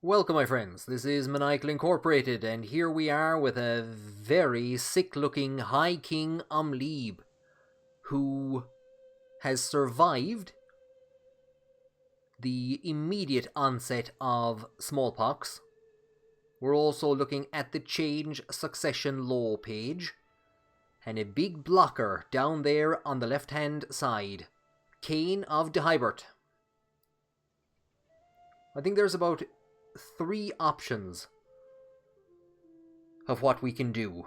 Welcome, my friends. This is Maniacal Incorporated, and here we are with a very sick-looking High King Uí Néill, who has survived the immediate onset of smallpox. We're also looking at the Change Succession Law page, and a big blocker down there on the left-hand side, Cain of Dehybert. I think there's about 3 options of what we can do.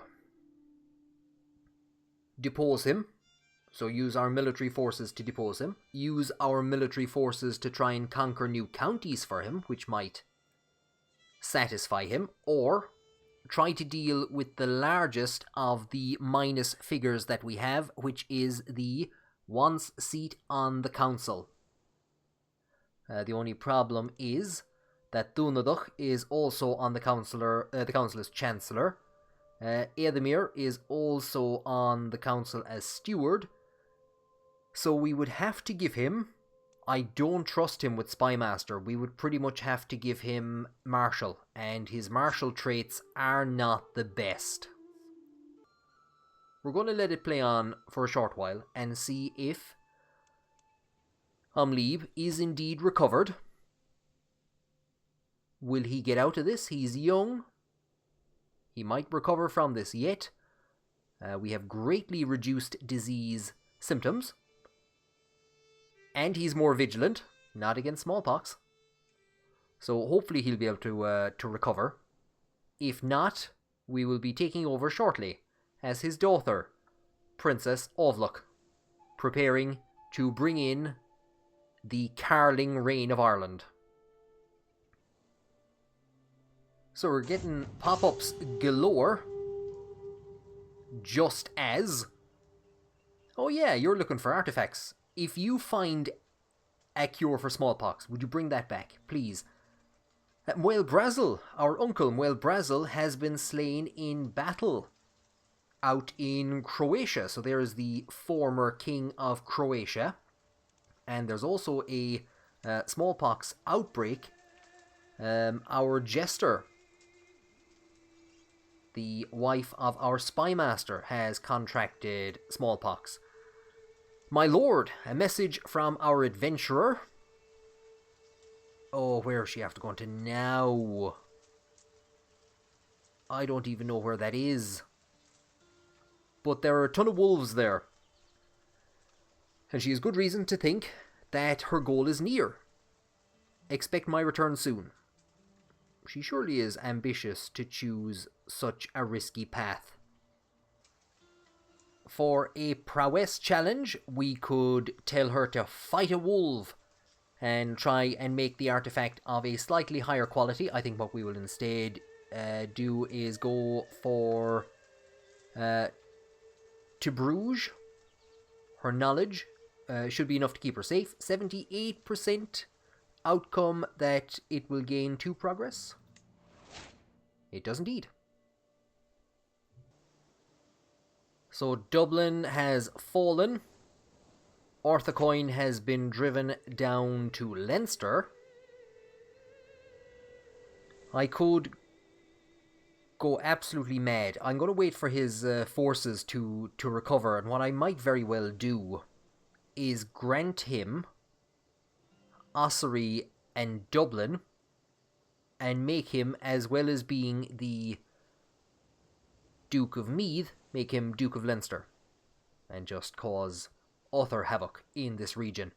Depose him, so use our military forces to depose him. Use our military forces to try and conquer new counties for him, which might satisfy him. Or try to deal with the largest of the minus figures that we have, which is the once seat on the council. The only problem is that Uladh is also on the council as Chancellor. Edamir is also on the council as Steward. So we would have to give him... I don't trust him with Spymaster. We would pretty much have to give him Marshal, and his martial traits are not the best. We're going to let it play on for a short while and see if Uí Néill is indeed recovered. Will he get out of this? He's young. He might recover from this yet. We have greatly reduced disease symptoms. And he's more vigilant, not against smallpox. So hopefully he'll be able to recover. If not, we will be taking over shortly as his daughter, Princess Uladh, preparing to bring in the Carling reign of Ireland. So we're getting pop-ups galore. Just as... Oh yeah, you're looking for artifacts. If you find a cure for smallpox, would you bring that back, please? Muel Brazil, our uncle Muel Brazil, has been slain in battle out in Croatia. So there is the former king of Croatia. And there's also a smallpox outbreak. Our jester, the wife of our spymaster, has contracted smallpox. My lord, a message from our adventurer. Oh, where does she have to go into now? I don't even know where that is. But there are a ton of wolves there. And she has good reason to think that her goal is near. Expect my return soon. She surely is ambitious to choose such a risky path. For a prowess challenge, we could tell her to fight a wolf and try and make the artifact of a slightly higher quality. I think what we will instead do is go for to Bruges. Her knowledge should be enough to keep her safe. 78% outcome that it will gain 2 progress. It does indeed. So Dublin has fallen. Orthacoin has been driven down to Leinster. I could go absolutely mad. I'm going to wait for his forces to recover, and what I might very well do is grant him Ossory and Dublin, and make him, as well as being the Duke of Meath, make him Duke of Leinster, and just cause utter havoc in this region.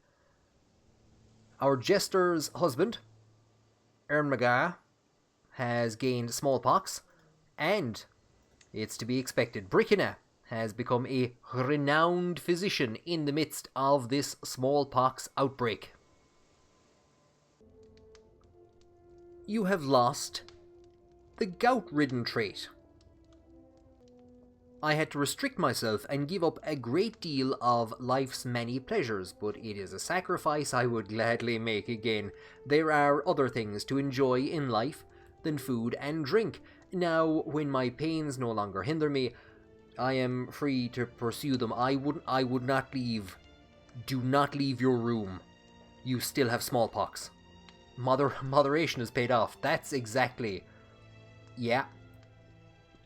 Our jester's husband, Ermagah, has gained smallpox, and it's to be expected, Bricina has become a renowned physician in the midst of this smallpox outbreak. You have lost the gout-ridden trait. I had to restrict myself and give up a great deal of life's many pleasures, but it is a sacrifice I would gladly make again. There are other things to enjoy in life than food and drink. Now, when my pains no longer hinder me, I am free to pursue them. I would not leave. Do not leave your room. You still have smallpox. Moderation has paid off. That's exactly... Yeah.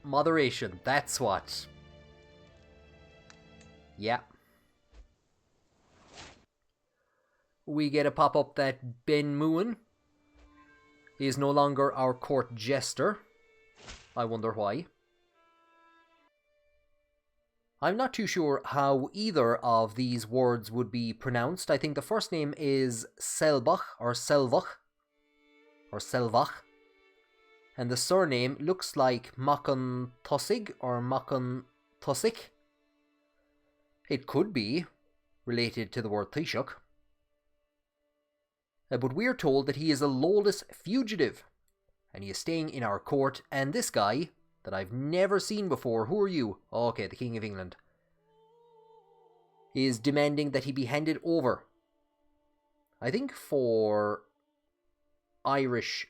Moderation, that's what. Yeah. We get a pop-up that Ben Muin is no longer our court jester. I wonder why. I'm not too sure how either of these words would be pronounced. I think the first name is Selbach or Selvach or Selvach. And the surname looks like Makon Tosig or Makon Tosik. It could be related to the word Taoiseach. But we're told that he is a lawless fugitive. And he is staying in our court. And this guy, that I've never seen before, who are you? Oh, okay, the King of England. Is demanding that he be handed over. I think for Irish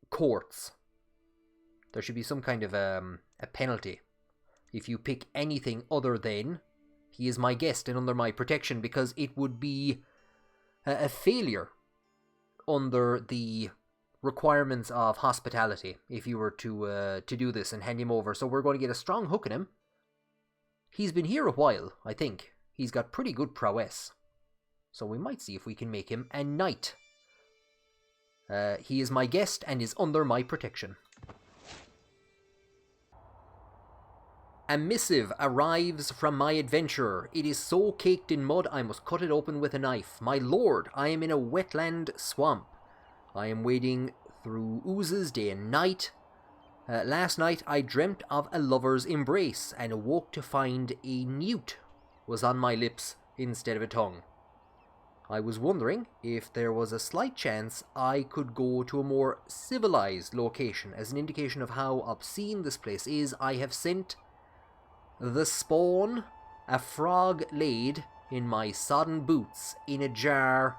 courts, there should be some kind of a penalty if you pick anything other than he is my guest and under my protection, because it would be a failure under the requirements of hospitality if you were to do this and hand him over. So we're going to get a strong hook in him. He's been here a while, I think. He's got pretty good prowess. So we might see if we can make him a knight. He is my guest and is under my protection. A missive arrives from my adventurer. It is so caked in mud I must cut it open with a knife. My lord, I am in a wetland swamp. I am wading through oozes day and night. Last night I dreamt of a lover's embrace and awoke to find a newt was on my lips instead of a tongue. I was wondering if there was a slight chance I could go to a more civilized location. As an indication of how obscene this place is, I have sent the spawn, a frog laid in my sodden boots, in a jar,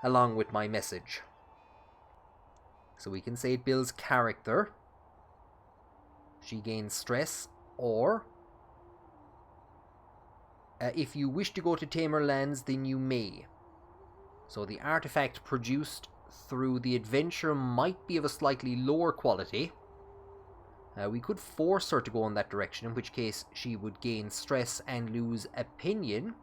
along with my message. So we can say it builds character. She gains stress, or if you wish to go to tamer lands, then you may. So the artifact produced through the adventure might be of a slightly lower quality. We could force her to go in that direction, in which case she would gain stress and lose opinion.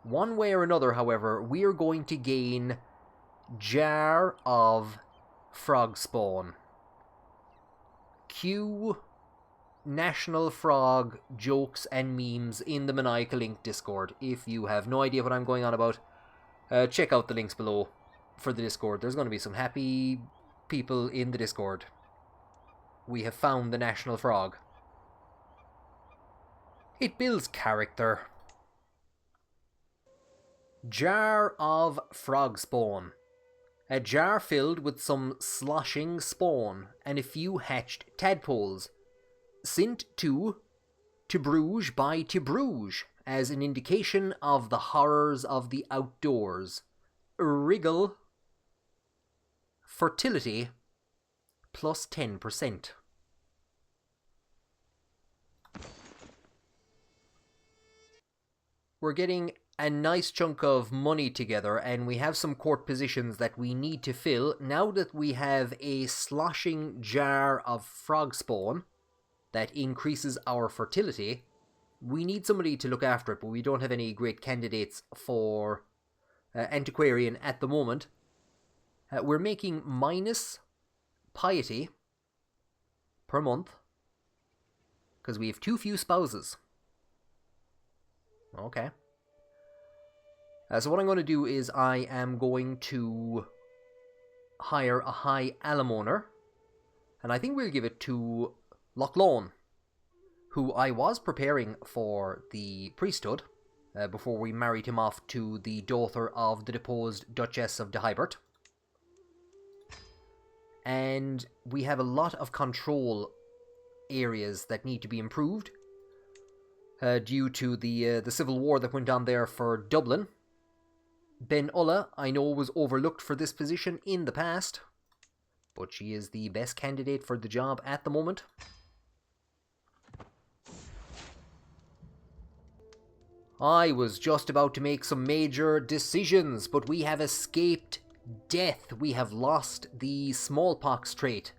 One way or another, however, we are going to gain Jar of Frog Spawn. Cue National Frog jokes and memes in the Maniacal Link Discord. If you have no idea what I'm going on about, check out the links below for the Discord. There's going to be some happy people in the Discord. We have found the National Frog. It builds character. Jar of Frog Spawn. A jar filled with some sloshing spawn and a few hatched tadpoles. Sent to Bruges by Bruges as an indication of the horrors of the outdoors. Wriggle. Fertility plus 10%. We're getting a nice chunk of money together, and we have some court positions that we need to fill. Now that we have a sloshing jar of frog spawn that increases our fertility, we need somebody to look after it, but we don't have any great candidates for antiquarian at the moment. We're making minus piety per month because we have too few spouses. Okay. So what I'm going to do is I am going to hire a high alamoner, and I think we'll give it to Lochlan, who I was preparing for the priesthood before we married him off to the daughter of the deposed Duchess of Dehybert. And we have a lot of control areas that need to be improved due to the civil war that went on there for Dublin. Ben Ulla, I know, was overlooked for this position in the past, but she is the best candidate for the job at the moment. I was just about to make some major decisions, but we have escaped death. We have lost the smallpox trait.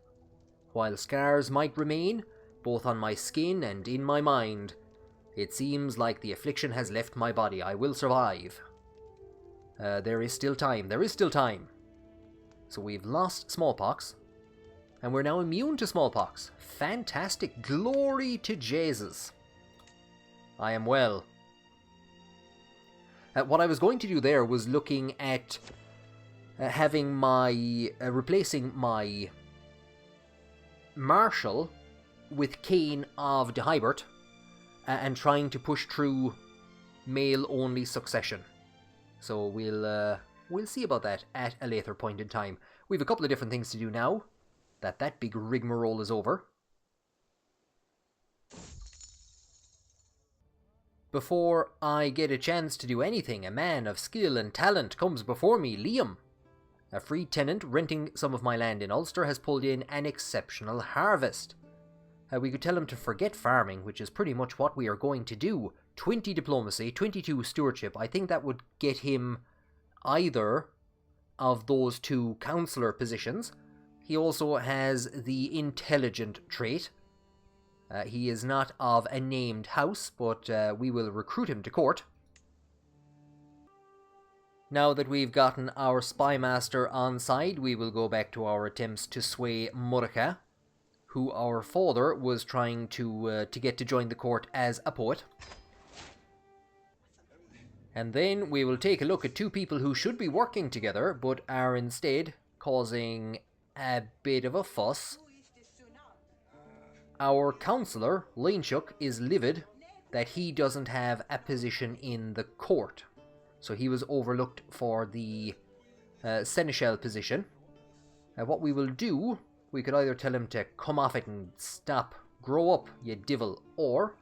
While scars might remain, both on my skin and in my mind, it seems like the affliction has left my body. I will survive. There is still time. There is still time. So we've lost smallpox, and we're now immune to smallpox. Fantastic. Glory to Jesus. I am well. What I was going to do there was looking at having my... replacing my Marshal with Cain of de Hybert and trying to push through male-only succession. So we'll see about that at a later point in time. We have a couple of different things to do now that big rigmarole is over. Before I get a chance to do anything, a man of skill and talent comes before me, Liam. A free tenant renting some of my land in Ulster has pulled in an exceptional harvest. We could tell him to forget farming, which is pretty much what we are going to do. 20 diplomacy, 22 stewardship. I think that would get him either of those two councillor positions. He also has the intelligent trait. He is not of a named house, but we will recruit him to court. Now that we've gotten our spymaster on side, we will go back to our attempts to sway Murica, who our father was trying to get to join the court as a poet. And then we will take a look at two people who should be working together, but are instead causing a bit of a fuss. Our councillor, Leinchuk, is livid that he doesn't have a position in the court. So he was overlooked for the seneschal position. What we will do, we could either tell him to come off it and stop, grow up, you divil, or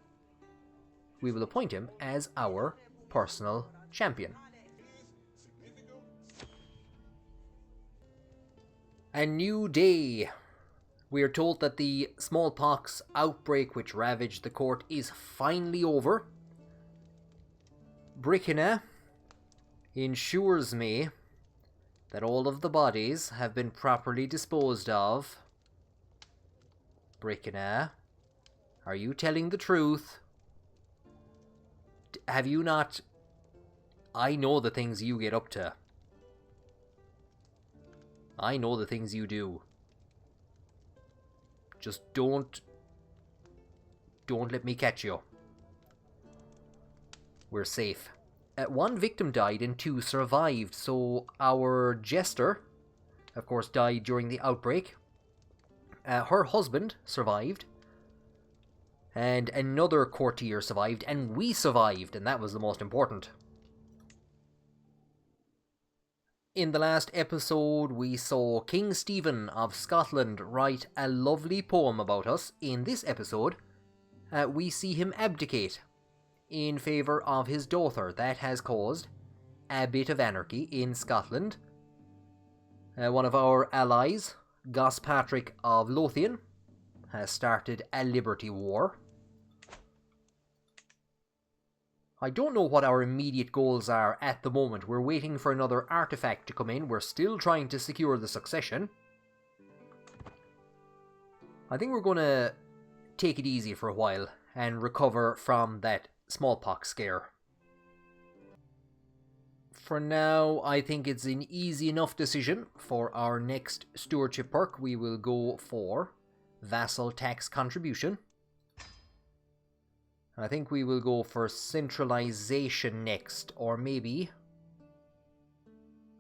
we will appoint him as our personal champion. A new day. We are told that the smallpox outbreak which ravaged the court is finally over. Brickenna ensures me that all of the bodies have been properly disposed of. Brickenna, are you telling the truth? Have you not... I know the things you get up to. I know the things you do. Just don't let me catch you. We're safe. One victim died and two survived, so our jester, of course, died during the outbreak. Her husband survived. And another courtier survived, and we survived, and that was the most important. In the last episode, we saw King Stephen of Scotland write a lovely poem about us. In this episode, we see him abdicate in favour of his daughter. That has caused a bit of anarchy in Scotland. One of our allies, Gospatrick of Lothian, has started a liberty war. I don't know what our immediate goals are at the moment. We're waiting for another artifact to come in. We're still trying to secure the succession. I think we're going to take it easy for a while and recover from that smallpox scare. For now, I think it's an easy enough decision. For our next stewardship perk, we will go for vassal tax contribution. I think we will go for centralization next, or maybe...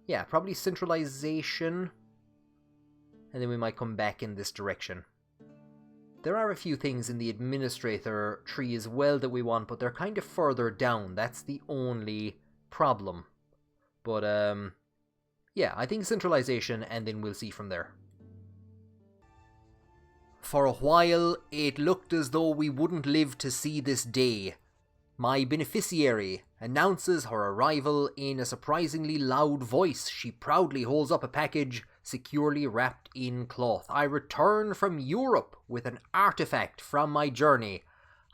yeah, probably centralization, and then we might come back in this direction. There are a few things in the administrator tree as well that we want, but they're kind of further down. That's the only problem. But, yeah, I think centralization, and then we'll see from there. For a while, it looked as though we wouldn't live to see this day. My beneficiary announces her arrival in a surprisingly loud voice. She proudly holds up a package securely wrapped in cloth. I return from Europe with an artifact from my journey.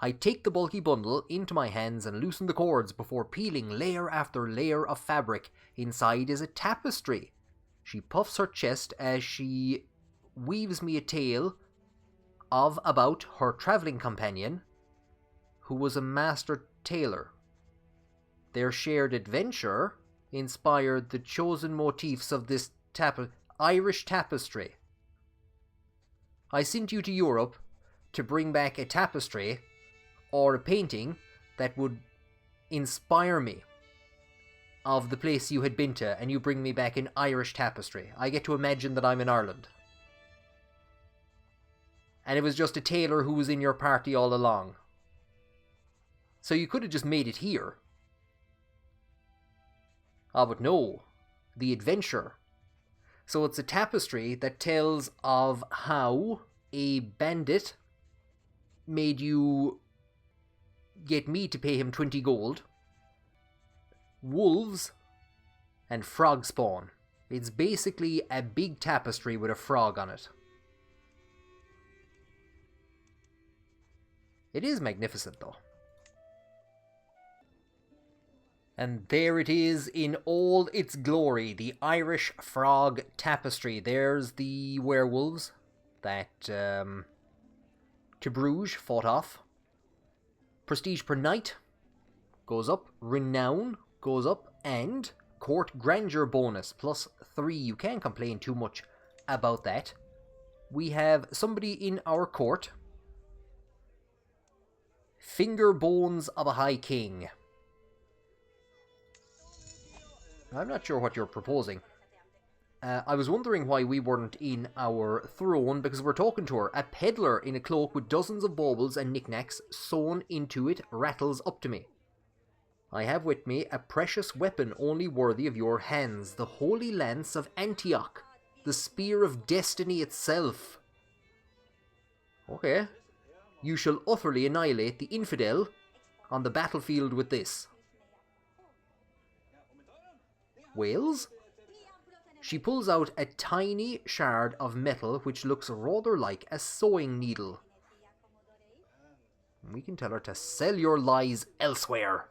I take the bulky bundle into my hands and loosen the cords before peeling layer after layer of fabric. Inside is a tapestry. She puffs her chest as she weaves me a tale of about her travelling companion, who was a master tailor. Their shared adventure inspired the chosen motifs of this Irish tapestry. I sent you to Europe to bring back a tapestry or a painting that would inspire me of the place you had been to, and you bring me back an Irish tapestry. I get to imagine that I'm in Ireland. And it was just a tailor who was in your party all along. So you could have just made it here. Ah, but no. The adventure. So it's a tapestry that tells of how a bandit made you get me to pay him 20 gold. Wolves and frog spawn. It's basically a big tapestry with a frog on it. It is magnificent though. And there it is in all its glory, the Irish frog tapestry. There's the werewolves that to Bruges fought off. Prestige per night goes up, renown goes up, and court grandeur bonus +3. You can't complain too much about that. We have somebody in our court. Finger bones of a high king. I'm not sure what you're proposing. I was wondering why we weren't in our throne, because we're talking to her. A peddler in a cloak with dozens of baubles and knickknacks sewn into it rattles up to me. I have with me a precious weapon only worthy of your hands, the holy lance of Antioch, the spear of destiny itself. Okay. You shall utterly annihilate the infidel on the battlefield with this. Wales? She pulls out a tiny shard of metal which looks rather like a sewing needle. We can tell her to sell your lies elsewhere.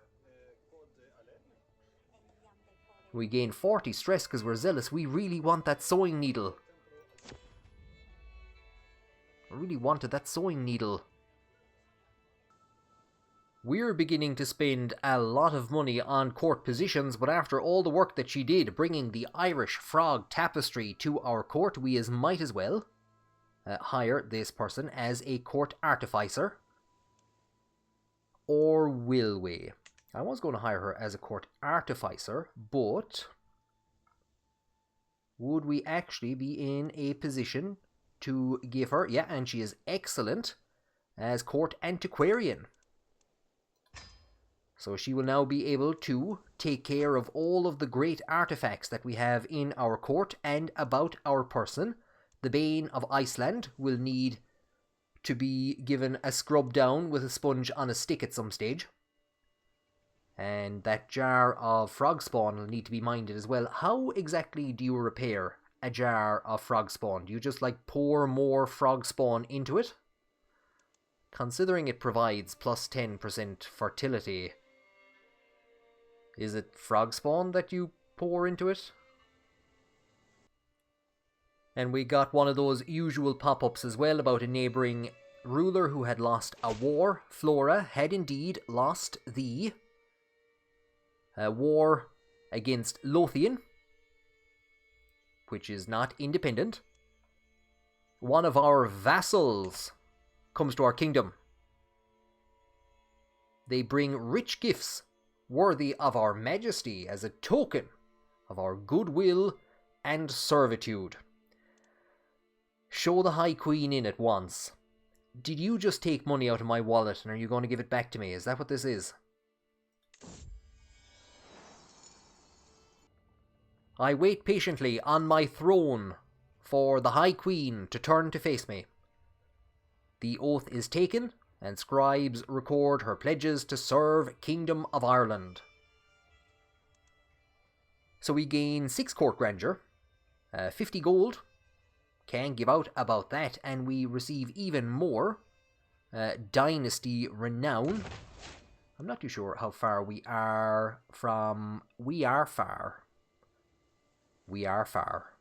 We gain 40 stress because we're zealous. We really want that sewing needle. I really wanted that sewing needle. We're beginning to spend a lot of money on court positions, but after all the work that she did bringing the Irish frog tapestry to our court, we might as well hire this person as a court artificer. Or will we? I was going to hire her as a court artificer, but would we actually be in a position to give her, yeah, and she is excellent, as court antiquarian. So she will now be able to take care of all of the great artifacts that we have in our court and about our person. The Bane of Iceland will need to be given a scrub down with a sponge on a stick at some stage. And that jar of frog spawn will need to be minded as well. How exactly do you repair a jar of frog spawn? Do you just like pour more frog spawn into it? Considering it provides plus 10% fertility, is it frog spawn that you pour into it? And we got one of those usual pop-ups as well about a neighbouring ruler who had lost a war. Flora had indeed lost the war against Lothian, which is not independent. One of our vassals comes to our kingdom. They bring rich gifts worthy of our majesty as a token of our goodwill and servitude. Show the High Queen in at once. Did you just take money out of my wallet and are you going to give it back to me? Is that what this is? I wait patiently on my throne for the High Queen to turn to face me. The oath is taken, and scribes record her pledges to serve Kingdom of Ireland. So we gain 6 court grandeur, 50 gold, can give out about that, and we receive even more dynasty renown. I'm not too sure how far we are from... We are far. We are far.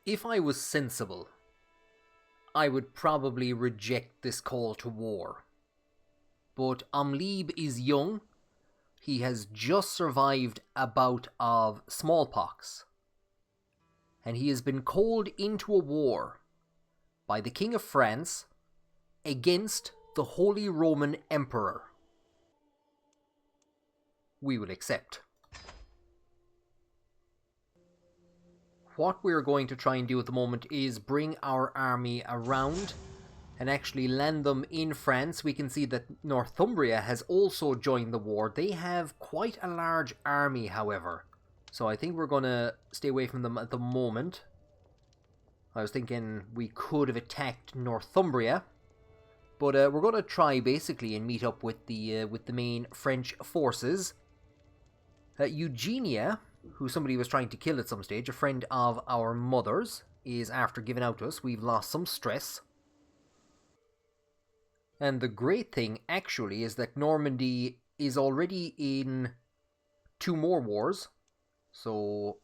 If I was sensible, I would probably reject this call to war. But Amlib is young. He has just survived a bout of smallpox. And he has been called into a war by the King of France against the Holy Roman Emperor. We will accept. What we're going to try and do at the moment is bring our army around and actually land them in France. We can see that Northumbria has also joined the war. They have quite a large army, however. So I think we're going to stay away from them at the moment. I was thinking we could have attacked Northumbria. But we're going to try basically and meet up with the main French forces. Eugenia, who somebody was trying to kill at some stage, a friend of our mother's, is after giving out to us. We've lost some stress. And the great thing, actually, is that Normandy is already in 2 more wars. So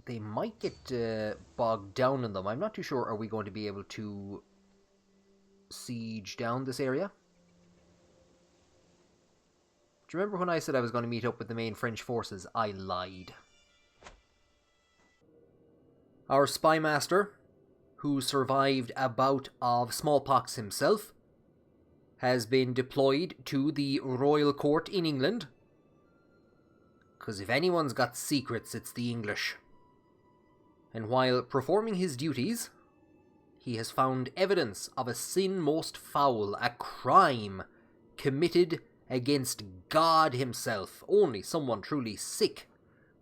they might get bogged down in them. I'm not too sure, are we going to be able to siege down this area? Do you remember when I said I was going to meet up with the main French forces? I lied. Our spy master, who survived a bout of smallpox himself, has been deployed to the royal court in England. Because if anyone's got secrets, it's the English. And while performing his duties, he has found evidence of a sin most foul, a crime committed against God himself. Only someone truly sick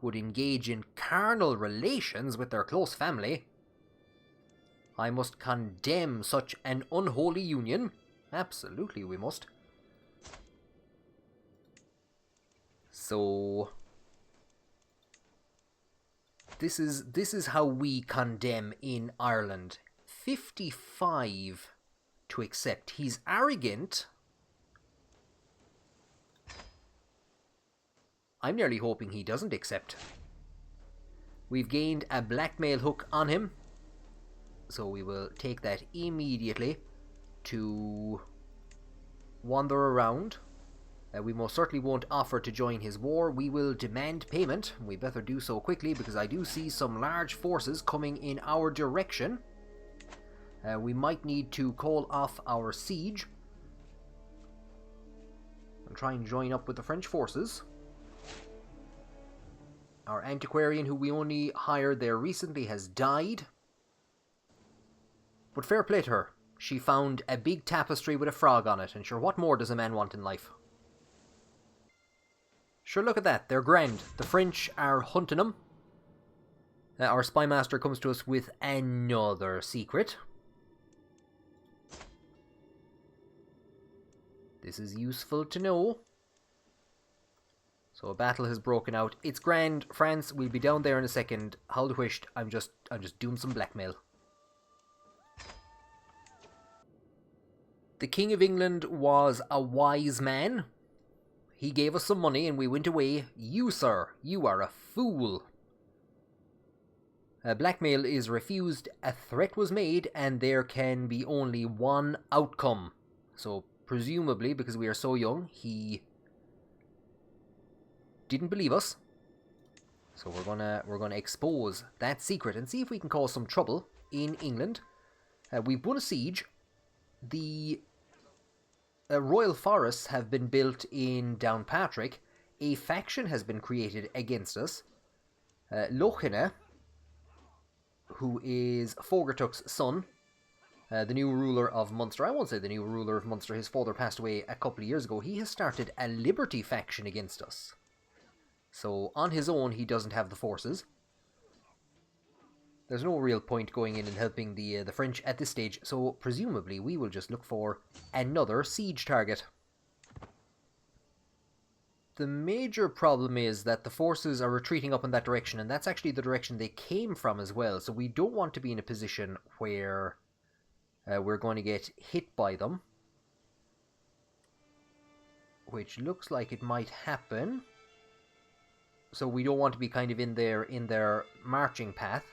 would engage in carnal relations with their close family. I must condemn such an unholy union. Absolutely we must. So this is how we condemn in Ireland. 55 to accept. He's arrogant. I'm nearly hoping he doesn't accept. We've gained a blackmail hook on him, so we will take that immediately to wander around. We most certainly won't offer to join his war. We will demand payment. We better do so quickly because I do see some large forces coming in our direction. We might need to call off our siege and try and join up with the French forces. Our antiquarian, who we only hired there recently, has died. But fair play to her. She found a big tapestry with a frog on it, and sure, what more does a man want in life? Sure, look at that. They're grand. The French are hunting them. Our spy master comes to us with another secret. This is useful to know. So a battle has broken out. It's grand, France. We'll be down there in a second. Hold wished. I'm just doing some blackmail. The King of England was a wise man. He gave us some money and we went away. You, sir, you are a fool. Blackmail is refused. A threat was made and there can be only one outcome. So presumably, because we are so young, he didn't believe us. So we're gonna expose that secret and see if we can cause some trouble in England. We've won a siege. The royal forests have been built in Downpatrick. A faction has been created against us. Lochine, who is Fogartuck's son, the new ruler of Munster. I won't say the new ruler of Munster. His father passed away a couple of years ago. He has started a liberty faction against us. So on his own, he doesn't have the forces. There's no real point going in and helping the French at this stage, so presumably we will just look for another siege target. The major problem is that the forces are retreating up in that direction, and that's actually the direction they came from as well, so we don't want to be in a position where we're going to get hit by them. Which looks like it might happen. So we don't want to be kind of in their marching path.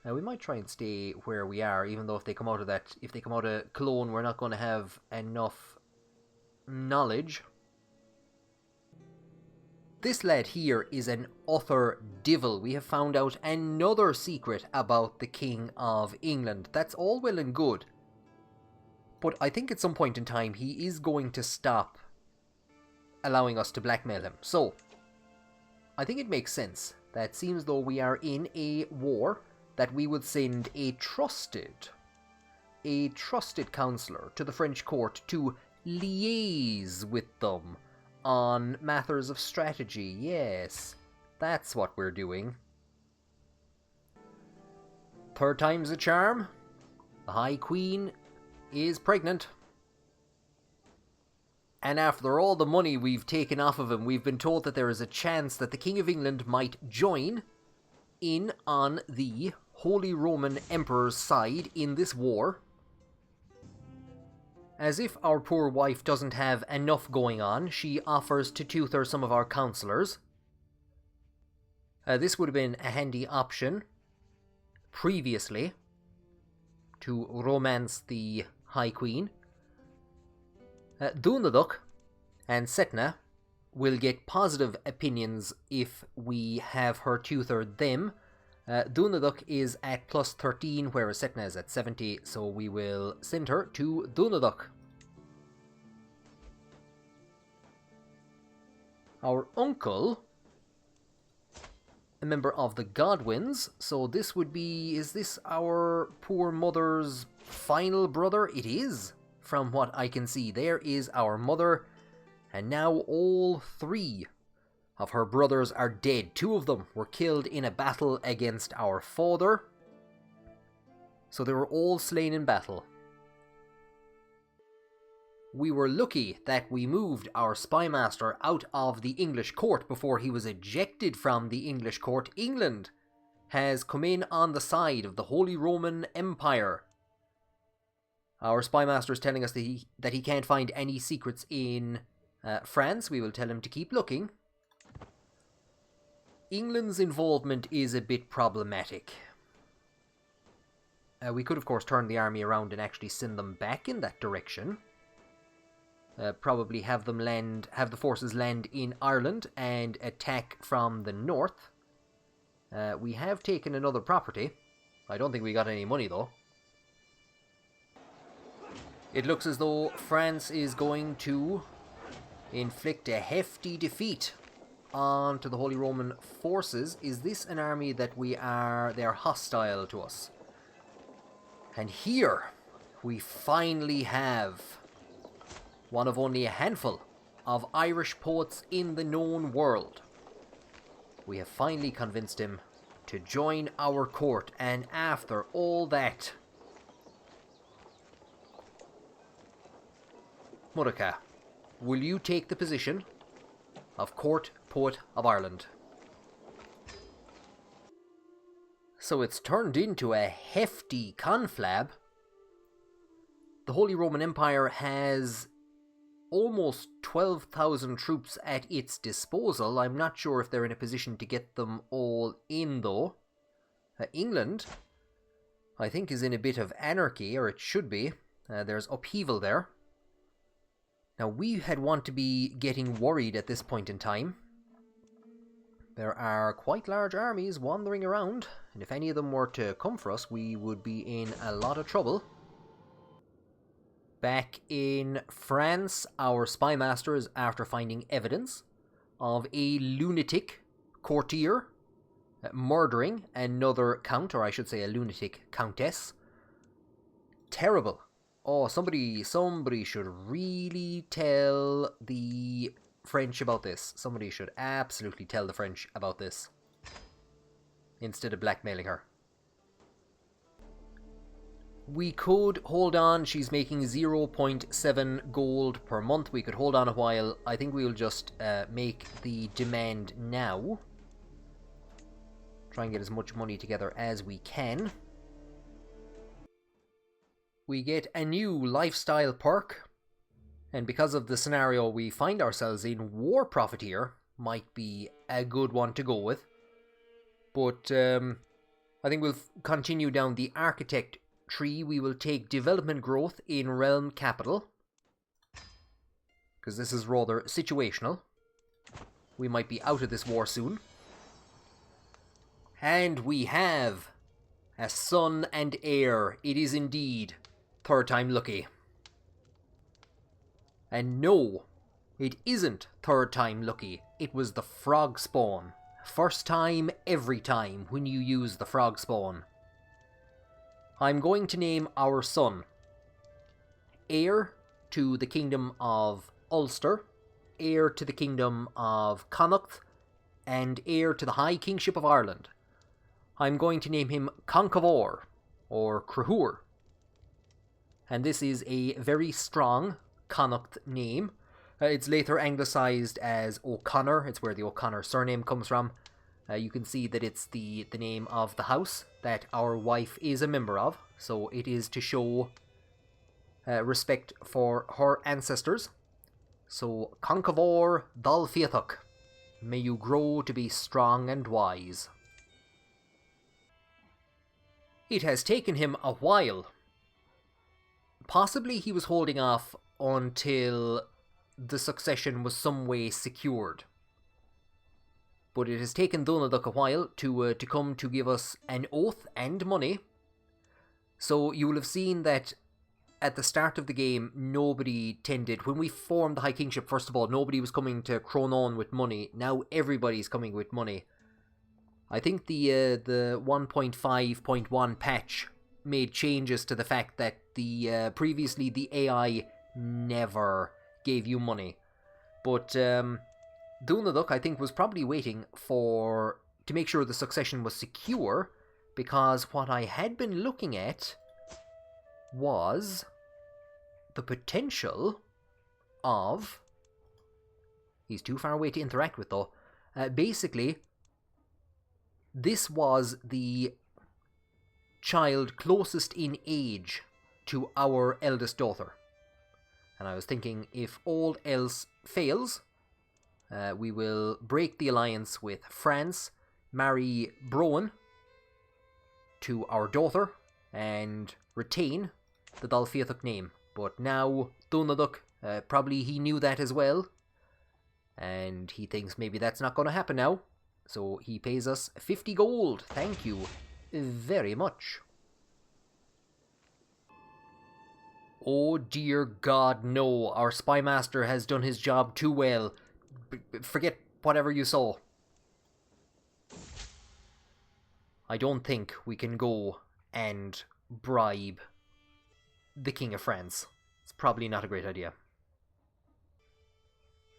We might try and stay where we are, even though if they come out of Cologne, we're not going to have enough knowledge. This lad here is an utter divil. We have found out another secret about the King of England. That's all well and good. But I think at some point in time he is going to stop allowing us to blackmail him. So, I think it makes sense that seems though we are in a war that we would send a trusted counsellor to the French court to liaise with them on matters of strategy. Yes, that's what we're doing. Third time's a charm. The High Queen is pregnant. And after all the money we've taken off of him, we've been told that there is a chance that the King of England might join in on the Holy Roman Emperor's side in this war. As if our poor wife doesn't have enough going on, she offers to tutor some of our counsellors. This would have been a handy option previously to romance the High Queen. Uladh and Setna will get positive opinions if we have her tutored them. Uladh is at plus 13, whereas Setna is at 70, so we will send her to Uladh. Our uncle, a member of the Godwins, so this would be, is this our poor mother's final brother? It is, from what I can see. There is our mother, and now all three of her brothers are dead. Two of them were killed in a battle against our father, so they were all slain in battle. We were lucky that we moved our spymaster out of the English court before he was ejected from the English court. England has come in on the side of the Holy Roman Empire. Our spymaster is telling us that he can't find any secrets in France. We will tell him to keep looking. England's involvement is a bit problematic. We could, of course, turn the army around and actually send them back in that direction. Probably have the forces land in Ireland and attack from the north. We have taken another property. I don't think we got any money though. It looks as though France is going to inflict a hefty defeat onto the Holy Roman forces. Is this an army that they're hostile to us? And here we finally have one of only a handful of Irish poets in the known world. We have finally convinced him to join our court, and after all that, Murica, will you take the position of Court Poet of Ireland? So it's turned into a hefty conflab. The Holy Roman Empire has almost 12,000 troops at its disposal. I'm not sure if they're in a position to get them all in, though. England, I think, is in a bit of anarchy, or it should be. There's upheaval there. Now, we had want to be getting worried at this point in time. There are quite large armies wandering around, and if any of them were to come for us, we would be in a lot of trouble. Back in France, our spymasters, after finding evidence of a lunatic courtier murdering another count, or I should say a lunatic countess. Terrible. Oh, somebody should really tell the French about this. Somebody should absolutely tell the French about this, instead of blackmailing her. We could hold on. She's making 0.7 gold per month. We could hold on a while. I think we'll just make the demand now. Try and get as much money together as we can. we get a new lifestyle perk. And because of the scenario we find ourselves in, War Profiteer might be a good one to go with. But I think we'll continue down the Architect tree. We will take Development Growth in Realm Capital, because this is rather situational. We might be out of this war soon. And we have a son and heir. It is indeed third time lucky. And no, it isn't third time lucky. It was the frog spawn. First time, every time when you use the frog spawn. I'm going to name our son heir to the kingdom of Ulster, heir to the kingdom of Connacht, and heir to the High Kingship of Ireland. I'm going to name him Conchobar, or Cruhur. And this is a very strong Connacht name. It's later anglicised as O'Connor. It's where the O'Connor surname comes from. You can see that it's the name of the house that our wife is a member of. So it is to show respect for her ancestors. So, Conchobar Dál Fiatach, may you grow to be strong and wise. It has taken him a while. Possibly he was holding off until the succession was some way secured. But it has taken Uladh a while to come to give us an oath and money. So you will have seen that at the start of the game, nobody tended... When we formed the High Kingship, first of all, nobody was coming to Cronon with money. Now everybody's coming with money. I think the 1.5.1 patch made changes to the fact that previously the AI never gave you money. But Uladh, I think, was probably waiting to make sure the succession was secure, because what I had been looking at was the potential of... He's too far away to interact with, though. Basically, this was the child closest in age to our eldest daughter. And I was thinking, if all else fails, we will break the alliance with France, marry Browan to our daughter, and retain the Dál Fiatach name. But now, Uladh, probably he knew that as well, and he thinks maybe that's not going to happen now. So he pays us 50 gold. Thank you very much. Oh dear God, no. Our spy master has done his job too well. Forget whatever you saw. I don't think we can go and bribe the King of France. It's probably not a great idea.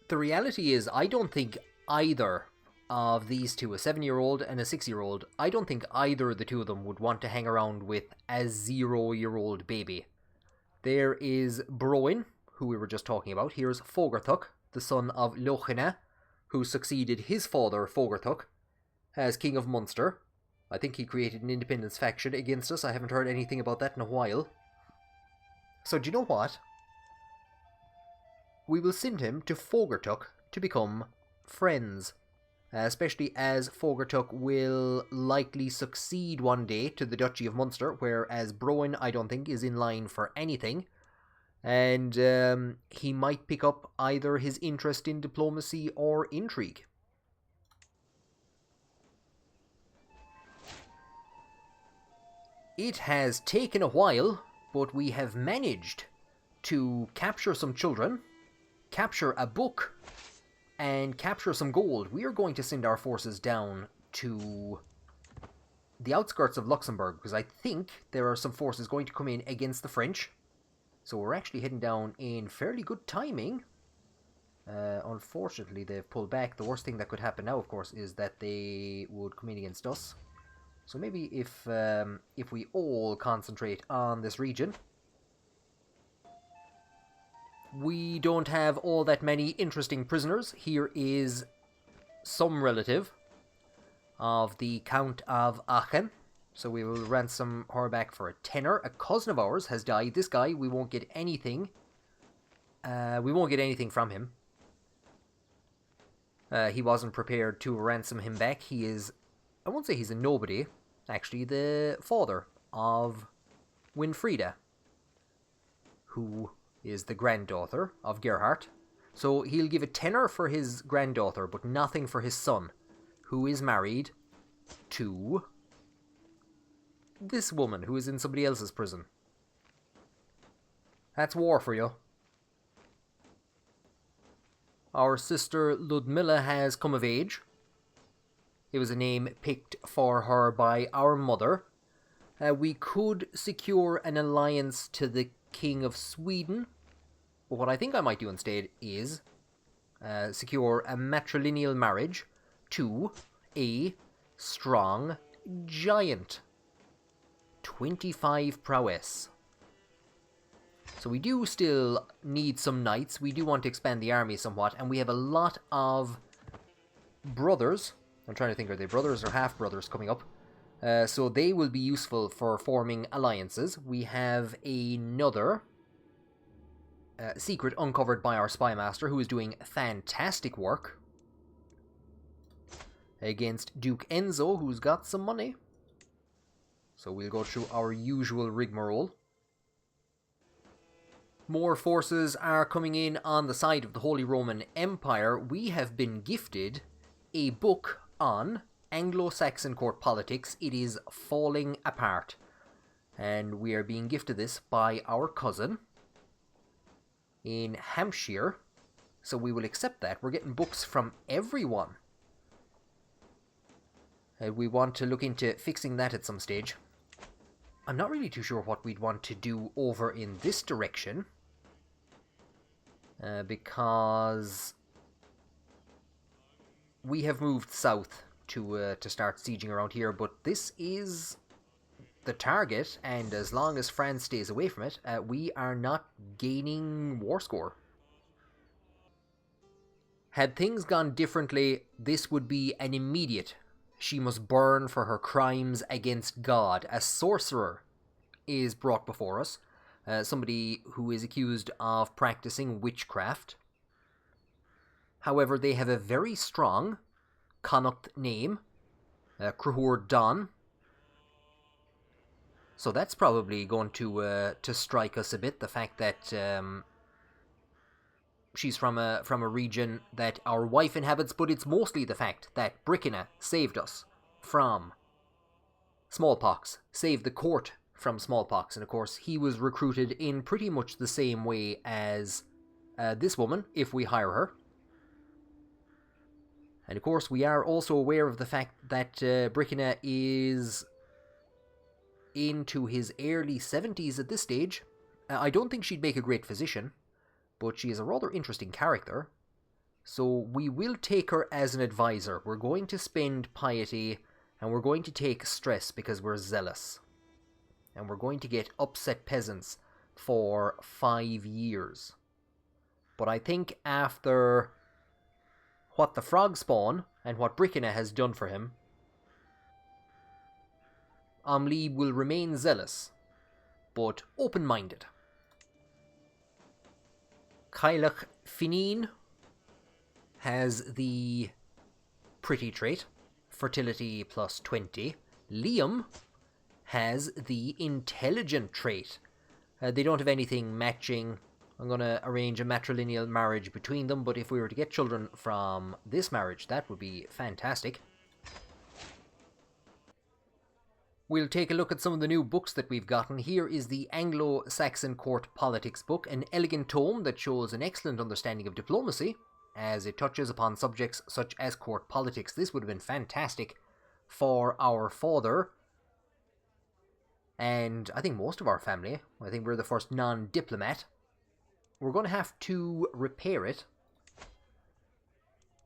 The reality is, I don't think either of these two, a 7-year-old and a 6-year-old, I don't think either of the two of them would want to hang around with a 0-year-old baby. There is Browan, who we were just talking about. Here's Fogartuck, the son of Lochina, who succeeded his father, Fogartuck, as King of Munster. I think he created an independence faction against us. I haven't heard anything about that in a while. So do you know what? We will send him to Fogartuck to become friends. Especially as Fogartuck will likely succeed one day to the Duchy of Munster, whereas Browan, I don't think, is in line for anything. And he might pick up either his interest in diplomacy or intrigue. It has taken a while, but we have managed to capture some children, capture a book, and capture some gold. We are going to send our forces down to the outskirts of Luxembourg, because I think there are some forces going to come in against the French. So we're actually heading down in fairly good timing. Unfortunately, they've pulled back. The worst thing that could happen now, of course, is that they would come in against us. So maybe if we all concentrate on this region. We don't have all that many interesting prisoners. Here is some relative of the Count of Aachen. So we will ransom her back for a tenner. A cousin of ours has died. This guy, we won't get anything. We won't get anything from him. He wasn't prepared to ransom him back. He is, I won't say he's a nobody. Actually, the father of Winfrieda, who is the granddaughter of Gerhard. So he'll give a tenner for his granddaughter, but nothing for his son, who is married to this woman who is in somebody else's prison. That's war for you. Our sister Ludmilla has come of age. It was a name picked for her by our mother. We could secure an alliance to the King of Sweden. But what I think I might do instead is secure a matrilineal marriage to a strong giant. 25 prowess. So we do still need some knights. We do want to expand the army somewhat. And we have a lot of brothers. I'm trying to think, are they brothers or half-brothers coming up? So they will be useful for forming alliances. We have another secret uncovered by our spy master, who is doing fantastic work against Duke Enzo, who's got some money. So we'll go through our usual rigmarole. More forces are coming in on the side of the Holy Roman Empire. We have been gifted a book on Anglo-Saxon court politics. It is falling apart. And we are being gifted this by our cousin in Hampshire. So we will accept that. We're getting books from everyone. We want to look into fixing that at some stage. I'm not really too sure what we'd want to do over in this direction. Because we have moved south to start sieging around here, but this is the target, and as long as France stays away from it, we are not gaining war score. Had things gone differently, this would be an immediate "she must burn for her crimes against God." A sorcerer is brought before us. Somebody who is accused of practicing witchcraft. However, they have a very strong Connacht name, Cruhor Don. So that's probably going to strike us a bit. The fact that she's from a region that our wife inhabits, but it's mostly the fact that Brickina saved us from smallpox, saved the court from smallpox, and of course he was recruited in pretty much the same way as this woman, if we hire her. And of course we are also aware of the fact that Brickina is into his early 70s at this stage. I don't think she'd make a great physician, but she is a rather interesting character. So we will take her as an advisor. We're going to spend piety, and we're going to take stress because we're zealous. And we're going to get upset peasants for 5 years. But I think after what the frog spawn and what Brickina has done for him, Amli will remain zealous, but open-minded. Cailleach Finin has the pretty trait, fertility plus 20. Liam has the intelligent trait. They don't have anything matching. I'm going to arrange a matrilineal marriage between them, but if we were to get children from this marriage, that would be fantastic. We'll take a look at some of the new books that we've gotten. Here is the Anglo-Saxon Court Politics book, an elegant tome that shows an excellent understanding of diplomacy, as it touches upon subjects such as court politics. This would have been fantastic for our father, and I think most of our family. I think we're the first non-diplomat. We're going to have to repair it,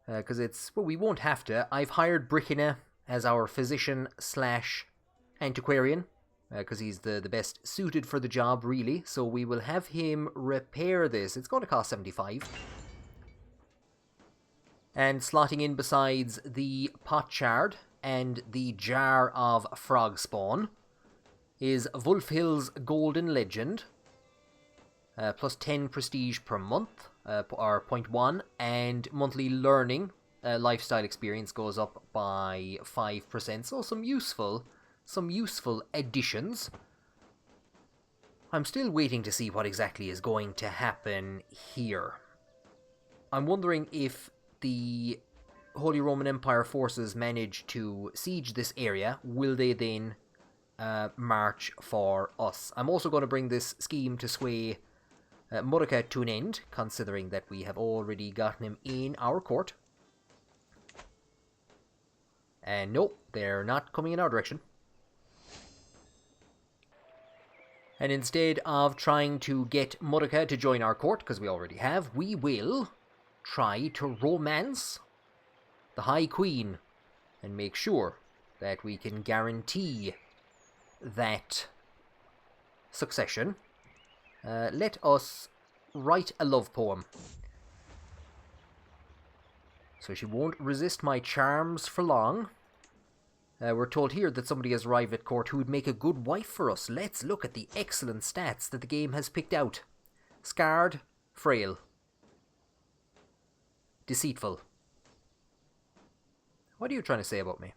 because well, we won't have to. I've hired Brickina as our physician slash antiquarian, because he's the best suited for the job, really. So we will have him repair this. It's going to cost 75. And slotting in besides the potsherd and the Jar of Frog Spawn is Wulfhill's Golden Legend, plus 10 prestige per month, or 0.1, and monthly learning lifestyle experience goes up by 5%, so some useful additions. I'm still waiting to see what exactly is going to happen here. I'm wondering if the Holy Roman Empire forces manage to siege this area, will they then march for us? I'm also going to bring this scheme to sway Mordecai to an end, considering that we have already gotten him in our court. And nope, they're not coming in our direction. And instead of trying to get Mordecai to join our court, because we already have, we will try to romance the High Queen and make sure that we can guarantee that succession. Let us write a love poem. So she won't resist my charms for long. We're told here that somebody has arrived at court who would make a good wife for us. Let's look at the excellent stats that the game has picked out. Scarred, frail, deceitful. What are you trying to say about me?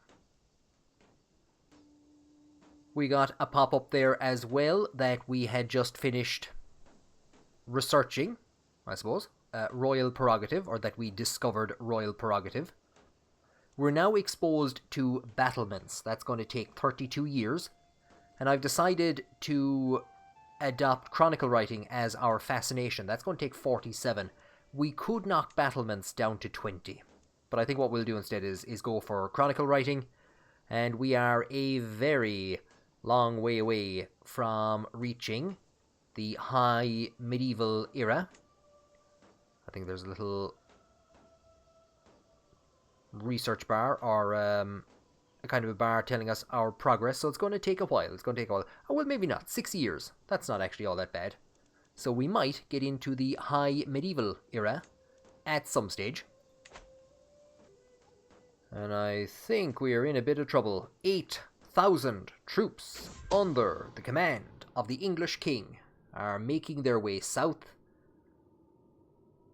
We got a pop-up there as well that we had just finished researching, I suppose, royal prerogative, or that we discovered royal prerogative. We're now exposed to battlements. That's going to take 32 years. And I've decided to adopt chronicle writing as our fascination. That's going to take 47. We could knock battlements down to 20. But I think what we'll do instead is go for chronicle writing. And we are a very long way away from reaching the high medieval era. I think there's a little research bar, or a kind of a bar telling us our progress, so it's going to take a while. Oh, well, maybe not. 6 years. That's not actually all that bad. So we might get into the high medieval era at some stage. And I think we are in a bit of trouble. 8,000 troops under the command of the English king are making their way south.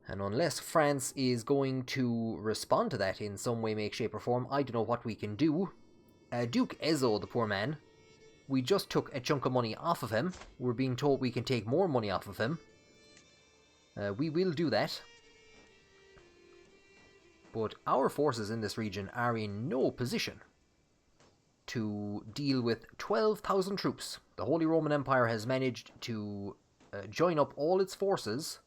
And unless France is going to respond to that in some way, make, shape, or form, I don't know what we can do. Duke Ezzo, the poor man, we just took a chunk of money off of him. We're being told we can take more money off of him. We will do that. But our forces in this region are in no position to deal with 12,000 troops. The Holy Roman Empire has managed to join up all its forces.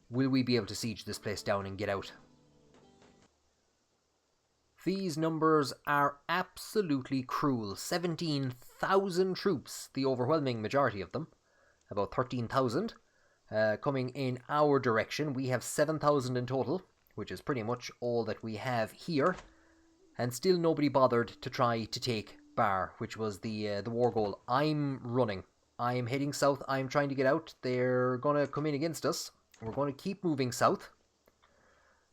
Will we be able to siege this place down and get out? These numbers are absolutely cruel. 17,000 troops, the overwhelming majority of them. About 13,000 coming in our direction. We have 7,000 in total, which is pretty much all that we have here. And still nobody bothered to try to take Bar, which was the war goal. I'm running. I'm heading south. I'm trying to get out. They're going to come in against us. We're going to keep moving south.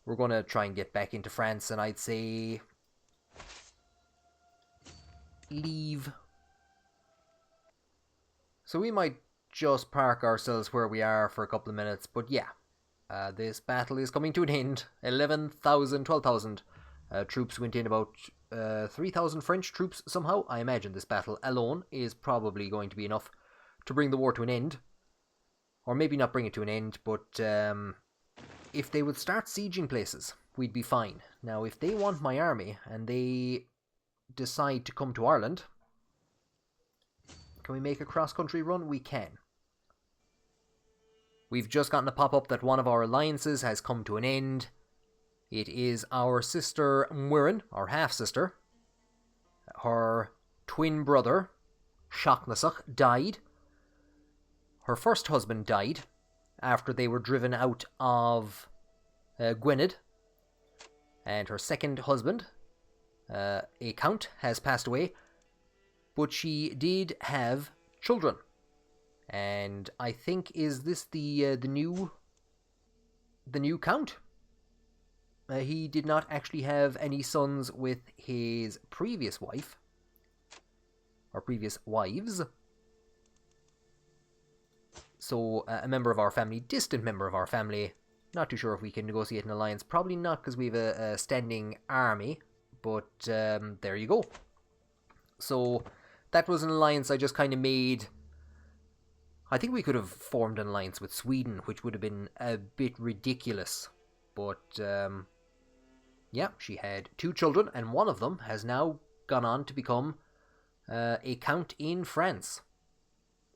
We're going to try and get back into France, and I'd say leave. So we might just park ourselves where we are for a couple of minutes, but yeah, this battle is coming to an end. 11,000, 12,000 troops went in, about 3,000 French troops somehow. I imagine this battle alone is probably going to be enough to bring the war to an end. Or maybe not bring it to an end, but if they would start sieging places, we'd be fine. Now, if they want my army, and they decide to come to Ireland, can we make a cross-country run? We can. We've just gotten a pop-up that one of our alliances has come to an end. It is our sister Muireann, our half-sister. Her twin brother, Seachnasach, died. Her first husband died after they were driven out of Gwynedd. And her second husband, a count, has passed away. But she did have children. And I think, is this the new count? He did not actually have any sons with his previous wife, or previous wives. So a member of our family, distant member of our family, not too sure if we can negotiate an alliance. Probably not, because we have a standing army, but there you go. So that was an alliance I just kind of made. I think we could have formed an alliance with Sweden, which would have been a bit ridiculous. But, yeah, she had 2 children, and one of them has now gone on to become a count in France.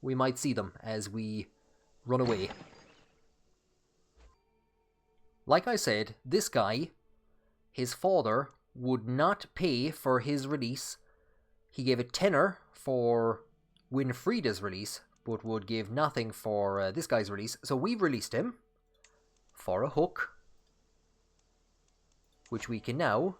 We might see them as we run away. Like I said, this guy, his father, would not pay for his release. He gave a tenner for Winfrieda's release, but would give nothing for this guy's release. So we've released him for a hook, which we can now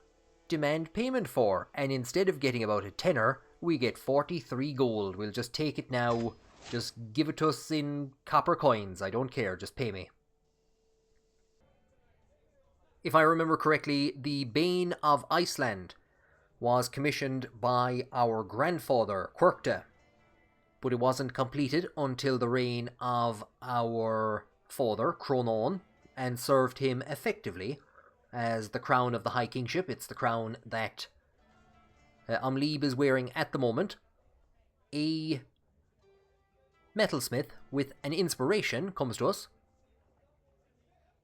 demand payment for. And instead of getting about a tenner, we get 43 gold. We'll just take it now. Just give it to us in copper coins. I don't care. Just pay me. If I remember correctly, the Bane of Iceland was commissioned by our grandfather, Quirkta, but it wasn't completed until the reign of our father, Cronon, and served him effectively as the crown of the High Kingship. It's the crown that Amlib is wearing at the moment. A metalsmith with an inspiration comes to us,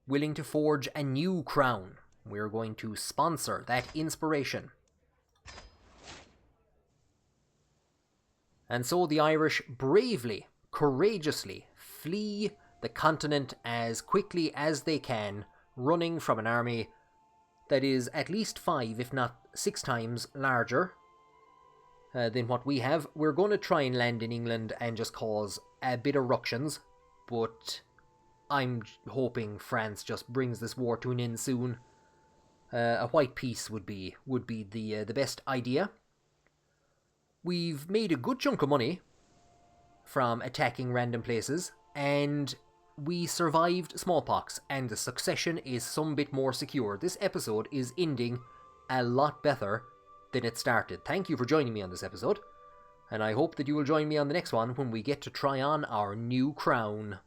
willing to forge a new crown. We're going to sponsor that inspiration. And so the Irish bravely, courageously flee the continent as quickly as they can, running from an army that is at least 5, if not 6 times larger than what we have. We're going to try and land in England and just cause a bit of ructions, but I'm hoping France just brings this war to an end soon. A white peace would be the best idea. We've made a good chunk of money from attacking random places, and we survived smallpox, and the succession is some bit more secure. This episode is ending a lot better than it started. Thank you for joining me on this episode, and I hope that you will join me on the next one when we get to try on our new crown.